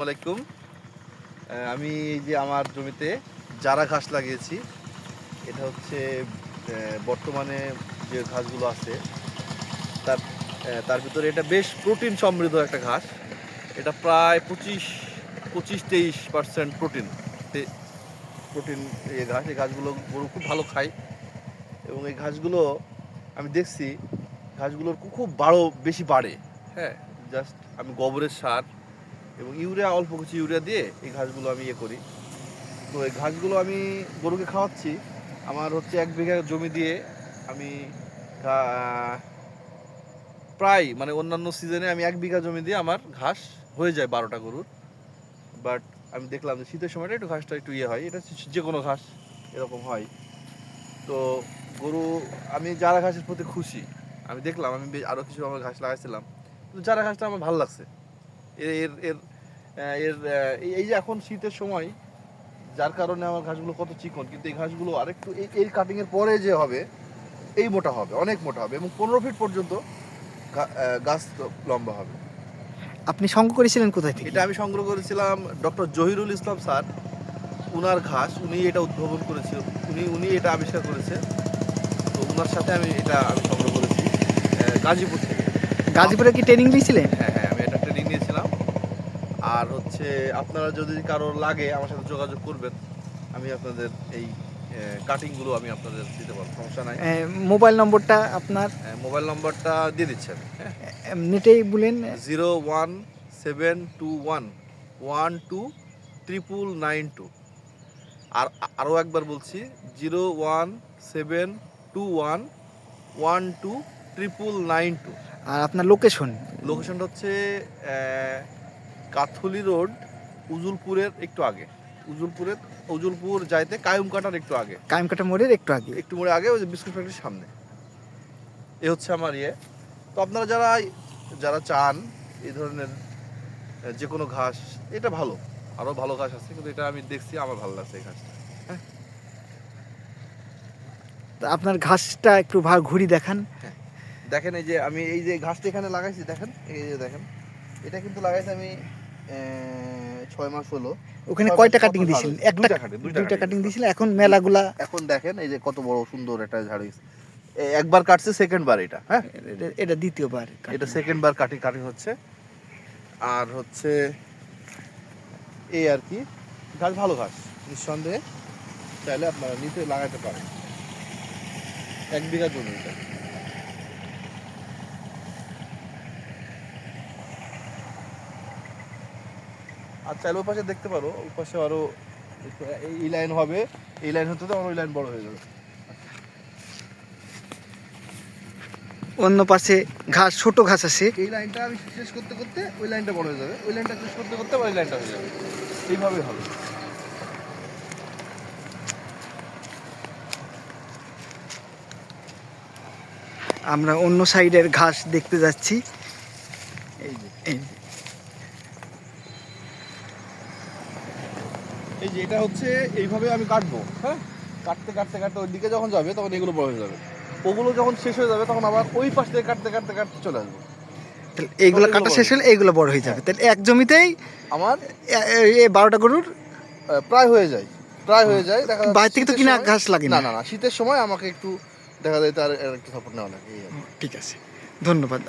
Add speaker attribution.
Speaker 1: আসসালামাইকুম। আমি এই যে আমার জমিতে জারা ঘাস লাগিয়েছি। এটা হচ্ছে বর্তমানে যে ঘাসগুলো আছে তার তার ভিতরে এটা বেশ প্রোটিন সমৃদ্ধ একটা ঘাস। এটা প্রায় 25-23% প্রোটিন এই ঘাসগুলো গরু খুব ভালো খায়। এবং এই ঘাসগুলো আমি দেখছি ঘাসগুলোর খুব বেশি বাড়ে। হ্যাঁ, জাস্ট আমি গোবরের সার এবং ইউরিয়া, অল্প কিছু ইউরিয়া দিয়ে এই ঘাসগুলো আমি করি। তো এই ঘাসগুলো আমি গরুকে খাওয়াচ্ছি। আমার হচ্ছে 1 বিঘা জমি দিয়ে আমি প্রায় মানে অন্যান্য সিজনে আমি 1 বিঘা জমি দিয়ে আমার ঘাস হয়ে যায় 12টা গরুর। বাট আমি দেখলাম যে শীতের সময়টা একটু ঘাসটা একটু হয়, এটা যে কোনো ঘাস এরকম হয়। তো গরু আমি জারা ঘাসের প্রতি খুশি। আমি দেখলাম আমি আরও কিছু আমার ঘাস লাগাইছিলাম, কিন্তু জারা ঘাসটা আমার ভালো লাগছে। এর এর এর এর এই যে এখন শীতের সময়, যার কারণে আমার ঘাসগুলো কত চিকন, কিন্তু এই ঘাসগুলো আরেকটু এই কাটিংয়ের পরে যে হবে এই মোটা হবে, অনেক মোটা হবে এবং 15 ফিট পর্যন্ত গাছ লম্বা হবে।
Speaker 2: আপনি সংগ্রহ করেছিলেন কোথায় থেকে?
Speaker 1: এটা আমি সংগ্রহ করেছিলাম ডক্টর জহিরুল ইসলাম স্যার, উনার ঘাস, উনি এটা উদ্ভাবন করেছে, উনি এটা আবিষ্কার করেছে। তো উনার সাথে আমি সংগ্রহ করেছি গাজীপুর থেকে।
Speaker 2: গাজীপুরে কি ট্রেনিং দিয়েছিলেন?
Speaker 1: হ্যাঁ হ্যাঁ, আমি এটা ট্রেনিং নিয়েছিলাম। আর হচ্ছে আপনারা যদি কারোর লাগে আমার সাথে যোগাযোগ করবেন, আমি আপনাদের এই কাটিংগুলো আমি আপনাদের দিতে পারবো, সমস্যা নাই।
Speaker 2: মোবাইল নম্বরটা আপনার
Speaker 1: মোবাইল নম্বরটা দিয়ে দিচ্ছি আমি। হ্যাঁ,
Speaker 2: নেটেই বলেন।
Speaker 1: 01721123992। আর আরও একবার বলছি, 01721123992।
Speaker 2: আর আপনার লোকেশনটা
Speaker 1: হচ্ছে কাথুলি রোড, উজুলপুরের একটু আগে। উজুলপুর যাইতে কায়ুমকাটার একটু আগে,
Speaker 2: কায়েমকাটা মোড়ের একটু
Speaker 1: মোড়ে আগে, ওই যে বিস্কুট ফ্যাক্টরির সামনে। এ হচ্ছে আমার তো আপনারা যারা চান এই ধরনের যে কোনো ঘাস, এটা ভালো, আরও ভালো ঘাস আছে, কিন্তু এটা আমি দেখছি, আমার ভালো লাগছে এই ঘাসটা। হ্যাঁ,
Speaker 2: আপনার ঘাসটা একটু ঘুরি দেখান।
Speaker 1: হ্যাঁ, দেখেন এই যে আমি এই যে ঘাসটা এখানে লাগাইছি, দেখেন এই যে দেখেন, এটা কিন্তু লাগাইছি আমি 6 মাস হলো।
Speaker 2: ওখানে কয়টা কাটিং দিয়েছিলেন? দুইটা কাটিং দিয়েছিলেন। এখন মেলাগুলা,
Speaker 1: এখন দেখেন এই যে কত বড় সুন্দর একটা ঝাড় হয়েছে। একবার কাটছে, সেকেন্ড বার এটা। হ্যাঁ,
Speaker 2: এটা দ্বিতীয়বার,
Speaker 1: এটা সেকেন্ড বার কাটিং হচ্ছে। আর হচ্ছে এই আর কি, ঘাস ভালো ঘাস, নিঃসন্দেহে চাইলে আপনারা নিতে লাগাতে পারেন। 1 বিঘা জমি এটা। আর চাইলে ওই পাশে দেখতে পারো, ওই পাশে আরো এই লাইন হবে, এই লাইন হতে তো ওই লাইন বড় হয়ে যাবে।
Speaker 2: অন্য পাশে ঘাস, ছোট ঘাস আছে।
Speaker 1: এই লাইনটা আমি শেষ করতে করতে ওই লাইনটা বড় হয়ে যাবে, ওই লাইনটা শেষ করতে করতে ওই লাইনটা হয়ে যাবে, এইভাবেই হবে।
Speaker 2: আমরা অন্য সাইডের ঘাস দেখতে যাচ্ছি।
Speaker 1: এই যে এটা হচ্ছে এইভাবে আমি কাটবো। হ্যাঁ, কাটতে কাটতে কাটতে ওই দিকে যখন যাবে তখন এগুলো বড় হয়ে যাবে। ওগুলো যখন শেষ হয়ে যাবে তখন আবার ওই পাশ থেকে কাটতে কাটতে কাটতে চলে আসবো।
Speaker 2: এইগুলো কাটা শেষ হলে এইগুলো বড় হয়ে যাবে। তাহলে এক জমিতেই
Speaker 1: আমার
Speaker 2: 12টা গরুর
Speaker 1: প্রায় হয়ে যায়। দেখা যাচ্ছে
Speaker 2: বাইরে থেকে তো কিনা ঘাস লাগে
Speaker 1: না। শীতের সময় আমাকে একটু দেখা যায় তার একটু সাপোর্ট নেওয়া লাগে।
Speaker 2: ঠিক আছে, ধন্যবাদ।